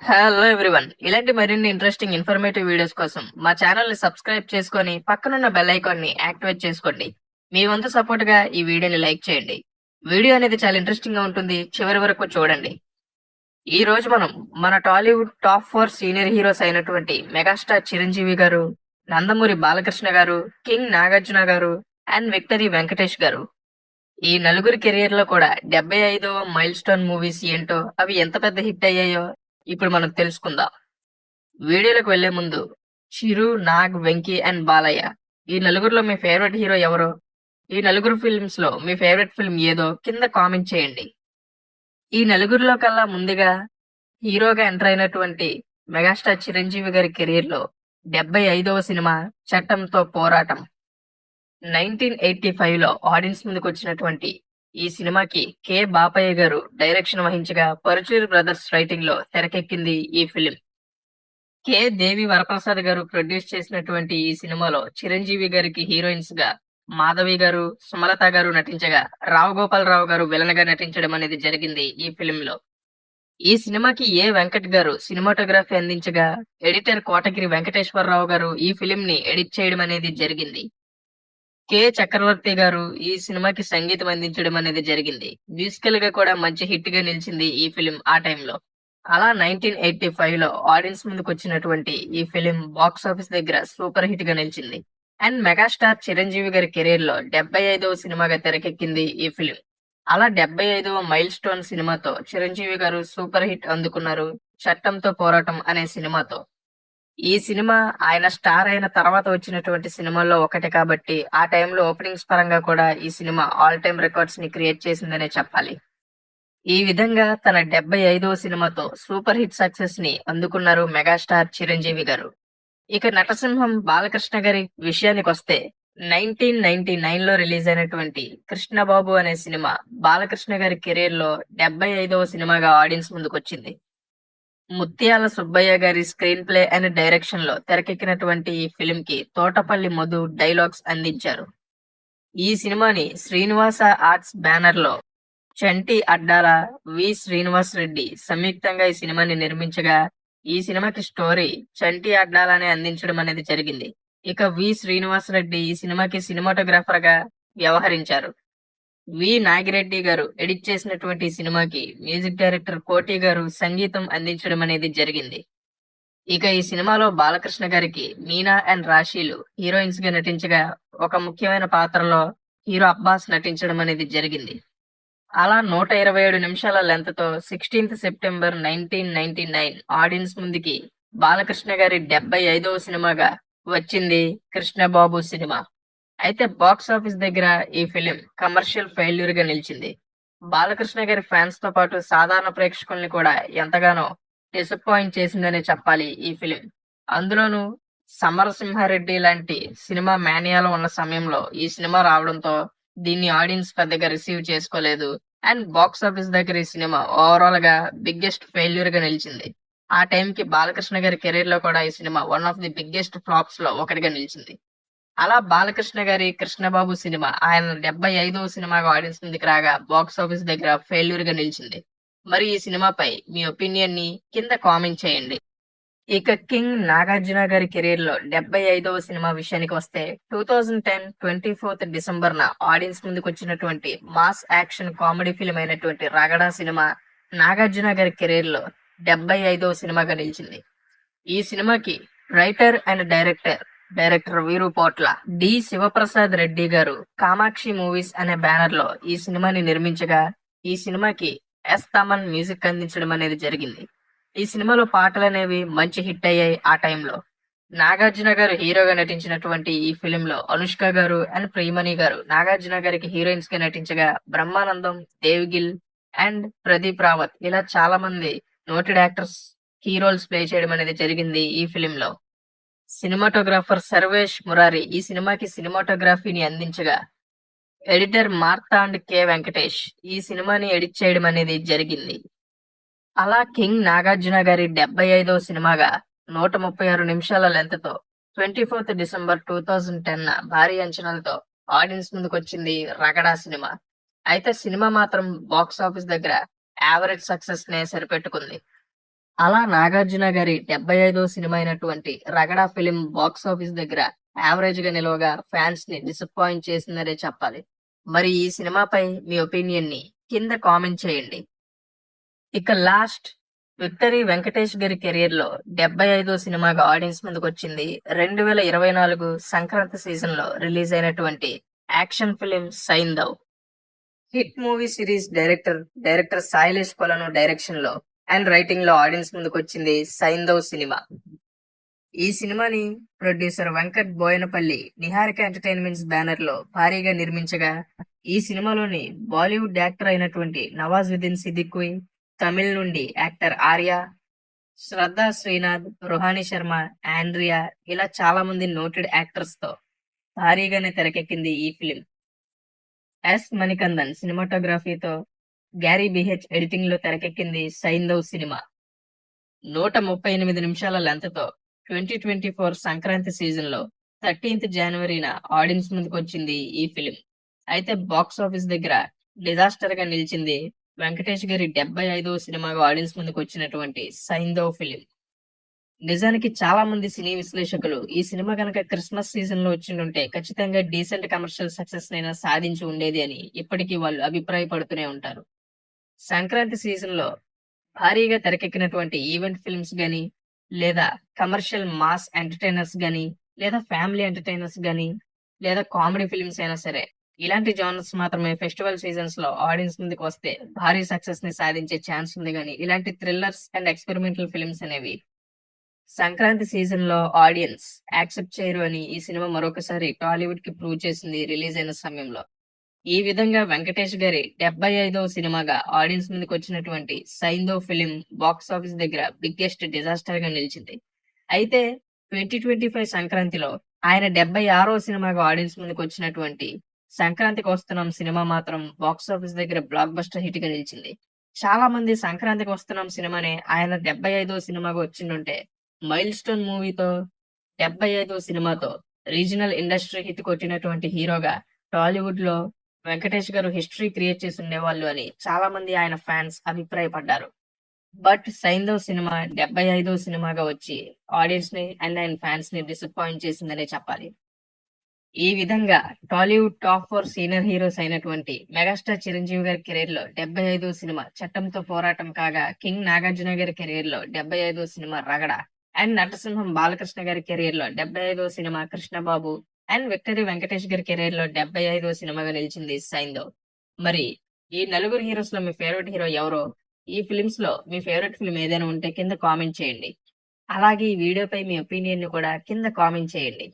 Hello everyone. ఇలాంటి మరిన్ని interesting informative videos కోసం మా ఛానల్ ని సబ్స్క్రైబ్ చేసుకొని పక్కనున్న బెల్ ఐకాన్ ని యాక్టివేట్ చేసుకోండి. మీ వంతు సపోర్ట్ గా ఈ వీడియోని లైక్ చేయండి. వీడియో అనేది చాలా ఇంట్రెస్టింగ్ గా ఉంటుంది. చివరి వరకు చూడండి. ఈ రోజు మనం మన టాలీవుడ్ టాప్ 4 సీనియర్ హీరోస్ అయినటువంటి మెగాస్టార్ చిరంజీవి గారు, నందమూరి బాలకృష్ణ గారు, కింగ్ నాగార్జున గారు అండ్ విక్టరీ వెంకటేష్ గారు ఈ నలుగురి కెరియర్ లో కూడా 75వ మైల్ స్టోన్ మూవీస్ ఏంటో, అవి ఎంత పెద్ద హిట్ అయ్యాయో ఇప్పుడు మనం తెలుసుకుందాం. వీడియోలోకి వెళ్లే ముందు చిరు, నాగ్, వెంకీ అండ్ బాలయ్య ఈ నలుగురిలో మీ ఫేవరెట్ హీరో ఎవరో, ఈ నలుగురు ఫిల్మ్స్ లో మీ ఫేవరెట్ ఫిల్మ్ ఏదో కింద కామెంట్ చేయండి. ఈ నలుగురిలో కల్లా ముందుగా హీరోగా ఎంటర్ అయినటువంటి మెగాస్టార్ చిరంజీవి గారి కెరీర్ లో 75వ సినిమా చట్టంతో పోరాటం. 1985 లో ఆడియన్స్ ముందుకు వచ్చినటువంటి ఈ సినిమాకి కె బాపయ్య గారు డైరెక్షన్ వహించగా పరుచూరి బ్రదర్స్ రైటింగ్ లో తెరకెక్కింది ఈ ఫిలిం. కె దేవి వరప్రసాద్ గారు ప్రొడ్యూస్ చేసినటువంటి ఈ సినిమాలో చిరంజీవి గారికి హీరోయిన్స్ గా మాధవి గారు, సుమలత గారు నటించగా రావు గోపాలరావు గారు విలన్ గా నటించడం అనేది జరిగింది ఈ ఫిలిం లో. ఈ సినిమాకి ఏ వెంకట్ గారు సినిమాటోగ్రఫీ అందించగా ఎడిటర్ కోటగిరి వెంకటేశ్వరరావు గారు ఈ ఫిలిం ని ఎడిట్ చేయడం అనేది జరిగింది. కె చక్రవర్తి గారు ఈ సినిమాకి సంగీతం అందించడం అనేది జరిగింది. మ్యూజికల్ గా కూడా మంచి హిట్ గా నిలిచింది ఈ ఫిలిం ఆ టైంలో. అలా 1985 లో ఆడియన్స్ ముందుకు వచ్చినటువంటి ఈ ఫిలిం బాక్స్ ఆఫీస్ దగ్గర సూపర్ హిట్ గా నిలిచింది. అండ్ మెగాస్టార్ చిరంజీవి గారి కెరీర్ లో 75వ సినిమాగా తెరకెక్కింది ఈ ఫిలిం. అలా 75వ మైల్ స్టోన్ సినిమాతో చిరంజీవి గారు సూపర్ హిట్ అందుకున్నారు చట్టంతో పోరాటం అనే సినిమాతో. ఈ సినిమా ఆయన స్టార్ అయిన తర్వాత వచ్చినటువంటి సినిమాల్లో ఒకటి కాబట్టి ఆ టైంలో ఓపెనింగ్స్ పరంగా కూడా ఈ సినిమా ఆల్ టైమ్ రికార్డ్స్ ని క్రియేట్ చేసిందనే చెప్పాలి. ఈ విధంగా తన 75వ సినిమాతో సూపర్ హిట్ సక్సెస్ ని అందుకున్నారు మెగాస్టార్ చిరంజీవి గారు. ఇక నటసింహం బాలకృష్ణ గారి విషయానికి వస్తే 1999 లో రిలీజ్ అయినటువంటి కృష్ణబాబు అనే సినిమా బాలకృష్ణ గారి కెరీర్ లో 75వ సినిమాగా ఆడియన్స్ ముందుకు వచ్చింది. ముత్యాల సుబ్బయ్య గారి స్క్రీన్ ప్లే అండ్ డైరెక్షన్ లో తెరకెక్కినటువంటి ఈ ఫిలిం కి తోటపల్లి మధు డైలాగ్స్ అందించారు. ఈ సినిమాని శ్రీనివాస ఆర్ట్స్ బ్యానర్ లో చంటి అడ్డాల, వి శ్రీనివాస్ రెడ్డి సంయుక్తంగా ఈ సినిమాని నిర్మించగా ఈ సినిమాకి స్టోరీ చంటి అడ్డాలనే అందించడం అనేది జరిగింది. ఇక వి శ్రీనివాస్ రెడ్డి ఈ సినిమాకి సినిమాటోగ్రాఫర్ గా వ్యవహరించారు. వి నాగిరెడ్డి గారు ఎడిట్ చేసినటువంటి ఈ సినిమాకి మ్యూజిక్ డైరెక్టర్ కోటి గారు సంగీతం అందించడం అనేది జరిగింది. ఇక ఈ సినిమాలో బాలకృష్ణ గారికి మీనా అండ్ రాశీలు హీరోయిన్స్ గా నటించగా ఒక ముఖ్యమైన పాత్రలో హీరో అబ్బాస్ నటించడం అనేది జరిగింది. అలా 127 నిమిషాల లెంత్ తో 16th సెప్టెంబర్ 1999 ఆడియన్స్ ముందుకి బాలకృష్ణ గారి 75వ సినిమాగా వచ్చింది కృష్ణబాబు సినిమా. అయితే బాక్స్ ఆఫీస్ దగ్గర ఈ ఫిలిం కమర్షియల్ ఫెయిల్యూర్ గా నిలిచింది. బాలకృష్ణ గారి ఫ్యాన్స్ తో పాటు సాధారణ ప్రేక్షకుల్ని కూడా ఎంతగానో డిసప్పాయింట్ చేసిందనే చెప్పాలి ఈ ఫిలిం. అందులోనూ సమరసింహారెడ్డి లాంటి సినిమా మేనియాలో ఉన్న సమయంలో ఈ సినిమా రావడంతో దీన్ని ఆడియన్స్ పెద్దగా రిసీవ్ చేసుకోలేదు. అండ్ బాక్స్ ఆఫీస్ దగ్గర ఈ సినిమా ఓవరాల్ గా బిగ్గెస్ట్ ఫెయిల్యూర్ గా నిలిచింది. ఆ టైంకి బాలకృష్ణ గారి కెరీర్ లో కూడా ఈ cinema one of the biggest flops లో ఒకటిగా నిలిచింది. అలా బాలకృష్ణ గారి కృష్ణబాబు సినిమా ఆయన 75వ సినిమాగా ఆడియన్స్ ముందుకు రాగా బాక్స్ ఆఫీస్ దగ్గర ఫెయిల్యూర్ గా నిలిచింది. మరి ఈ సినిమాపై మీ ఒపీనియన్ ని కింద కామెంట్ చేయండి. ఇక కింగ్ నాగార్జున గారి కెరీర్ లో 75వ సినిమా విషయానికి వస్తే 2010 24th డిసెంబర్ న ఆడియన్స్ ముందుకు వచ్చినటువంటి మాస్ యాక్షన్ కామెడీ ఫిల్మ్ అయినటువంటి రగడ సినిమా నాగార్జున గారి కెరీర్ లో 75వ సినిమాగా నిలిచింది. ఈ సినిమాకి రైటర్ అండ్ డైరెక్టర్ వీరు పోట్ల డి శివప్రసాద్ రెడ్డి గారు కామాక్షి మూవీస్ అనే బ్యానర్ లో ఈ సినిమాని నిర్మించగా ఈ సినిమాకి ఎస్ తమన్ మ్యూజిక్ అందించడం అనేది జరిగింది. ఈ సినిమాలో పాటలు అనేవి మంచి హిట్ అయ్యాయి ఆ టైంలో. నాగార్జున గారు హీరోగా నటించినటువంటి ఈ ఫిలిం లో అనుష్క గారు అండ్ ప్రియమణి గారు నాగార్జున గారికి హీరోయిన్స్ గా నటించగా బ్రహ్మానందం, దేవ్గిల్ అండ్ ప్రదీప్ రావత్ ఇలా చాలా మంది నోటెడ్ యాక్టర్స్ హీరోల్స్ ప్లే చేయడం అనేది జరిగింది ఈ ఫిలిం లో. సినిమాటోగ్రాఫర్ సర్వేష్ మురారి ఈ సినిమాకి సినిమాటోగ్రఫీని అందించగా ఎడిటర్ మార్తాండ్ కె వెంకటేష్ ఈ సినిమాని ఎడిట్ చేయడం అనేది జరిగింది. అలా కింగ్ నాగార్జున గారి 75వ సినిమాగా 136 నిమిషాల లెంత్ తో 24th డిసెంబర్ 2010 భారీ అంచనాలతో ఆడియన్స్ ముందుకు వచ్చింది రగడా సినిమా. అయితే సినిమా మాత్రం బాక్స్ ఆఫీస్ దగ్గర యావరేజ్ సక్సెస్ నే సరిపెట్టుకుంది. అలా నాగార్జున గారి 75వ సినిమా అయినటువంటి రగడ ఫిలిం బాక్స్ ఆఫీస్ దగ్గర యావరేజ్ గా నిలవగా ఫ్యాన్స్ ని డిసప్పాయింట్ చేసిందనే చెప్పాలి. మరి ఈ సినిమాపై మీ ఒపీనియన్ ని కింద కామెంట్ చేయండి. ఇక లాస్ట్ విక్టరీ వెంకటేష్ గారి కెరీర్ లో 75వ సినిమాగా ఆడియన్స్ ముందుకు వచ్చింది 2024 సంక్రాంతి సీజన్ లో రిలీజ్ అయినటువంటి action film Saindhav. Hit movie series director Sailesh Kolanu direction లో అండ్ రైటింగ్ లో ఆడియన్స్ ముందుకు వచ్చింది సైంధవ్ సినిమా. ఈ సినిమాని producer Venkat Boyanapalli Niharika entertainments banner లో భారీగా నిర్మించగా, ఈ సినిమాలోని బాలీవుడ్ యాక్టర్ అయినటువంటి నవాజుద్దీన్ సిద్దికీ, తమిళ్ నుండి యాక్టర్ ఆర్య, శ్రద్ధా శ్రీనాథ్, రోహాని శర్మ, ఆండ్రియా ఇలా చాలా మంది నోటెడ్ యాక్టర్స్ తో భారీగానే తెరకెక్కింది ఈ ఫిలిం. ఎస్ మణికందన్ సినిమాటోగ్రఫీతో, గ్యారీ బిహెచ్ ఎడిటింగ్ లో తెరకెక్కింది సైంధవ్ సినిమా. 138 నిమిషాల లెంత్ తో 2024 సంక్రాంతి సీజన్ లో 13th జనవరిన ఆడియన్స్ ముందుకు వచ్చింది ఈ ఫిలిం. అయితే బాక్స్ ఆఫీస్ దగ్గర డిజాస్టర్ గా నిలిచింది వెంకటేష్ గారి 75వ సినిమాగా ఆడియన్స్ ముందుకు వచ్చినటువంటి సైంధవ్ ఫిలిం. నిజానికి చాలా మంది సినీ విశ్లేషకులు ఈ సినిమా కనుక క్రిస్మస్ సీజన్ లో వచ్చిండుంటే ఖచ్చితంగా డీసెంట్ కమర్షియల్ సక్సెస్ నైనా సాధించి ఉండేది అని ఇప్పటికీ వాళ్ళు అభిప్రాయపడుతూనే ఉంటారు. సంక్రాంతి సీజన్ లో భారీగా తెరకెక్కినటువంటి ఈవెంట్ ఫిల్మ్స్ గాని, లేదా కమర్షియల్ మాస్ ఎంటర్టైనర్స్ గాని, లేదా ఫ్యామిలీ ఎంటర్టైనర్స్ గాని, లేదా కామెడీ ఫిల్మ్స్ అయినా సరే, ఇలాంటి జానర్స్ మాత్రమే ఫెస్టివల్ సీజన్స్ లో ఆడియన్స్ ముందుకు వస్తే భారీ సక్సెస్ ని సాధించే ఛాన్స్ ఉంది. కానీ ఇలాంటి థ్రిల్లర్స్ అండ్ ఎక్స్పెరిమెంటల్ ఫిల్మ్స్ అనేవి సంక్రాంతి సీజన్ లో ఆడియన్స్ యాక్సెప్ట్ చేయరు అని ఈ సినిమా మరొకసారి టాలీవుడ్ కి ప్రూవ్ చేసింది రిలీజ్ అయిన సమయంలో. ఈ విధంగా వెంకటేష్ గారి 75వ సినిమాగా ఆడియన్స్ ముందుకు వచ్చినటువంటి సైంధవ్ ఫిలిం బాక్స్ ఆఫీస్ దగ్గర బిగ్గెస్ట్ డిజాస్టర్ గా నిలిచింది. అయితే 2025 సంక్రాంతిలో ఆయన 76వ సినిమాగా ఆడియన్స్ ముందుకు వచ్చినటువంటి సంక్రాంతికి వస్తున్నాం సినిమా మాత్రం బాక్స్ ఆఫీస్ దగ్గర బ్లాక్ బస్టర్ హిట్ గా నిలిచింది. చాలా మంది సంక్రాంతికి వస్తున్నాం సినిమానే ఆయన 75వ సినిమాగా వచ్చిండుంటే మైల్ స్టోన్ మూవీతో 75వ సినిమాతో రీజనల్ ఇండస్ట్రీ హిట్ కొట్టినటువంటి హీరోగా టాలీవుడ్ లో వెంకటేష్ గారు హిస్టరీ క్రియేట్ చేసి ఉండేవాళ్ళు అని చాలా మంది ఆయన ఫ్యాన్స్ అభిప్రాయపడ్డారు. బట్ సైంధవ్ సినిమా 75వ సినిమాగా వచ్చి ఆడియన్స్ ని అండ్ ఆయన ఫ్యాన్స్ ని డిసప్పాయింట్ చేసిందనే చెప్పాలి. ఈ విధంగా టాలీవుడ్ టాప్ 4 సీనియర్ హీరోస్ అయినటువంటి మెగాస్టార్ చిరంజీవి గారి కెరీర్ లో 75వ సినిమా చట్టంతో పోరాటం కాగా, కింగ్ నాగార్జున గారి కెరీర్ లో 75వ సినిమా రగడ, అండ్ నటసింహం బాలకృష్ణ గారి కెరీర్ లో 75వ సినిమా కృష్ణబాబు, అండ్ విక్టరీ వెంకటేష్ గారి కెరీర్ లో 75వ సినిమాగా నిలిచింది సైంధవ్. మరి ఈ నలుగురు హీరోస్ లో మీ ఫేవరెట్ హీరో ఎవరో, ఈ ఫిలిమ్స్ లో మీ ఫేవరెట్ ఫిల్మ్ ఏదైనా ఉంటే కింద కామెంట్ చేయండి. అలాగే ఈ వీడియోపై మీ ఒపీనియన్ ని కూడా కింద కామెంట్ చేయండి.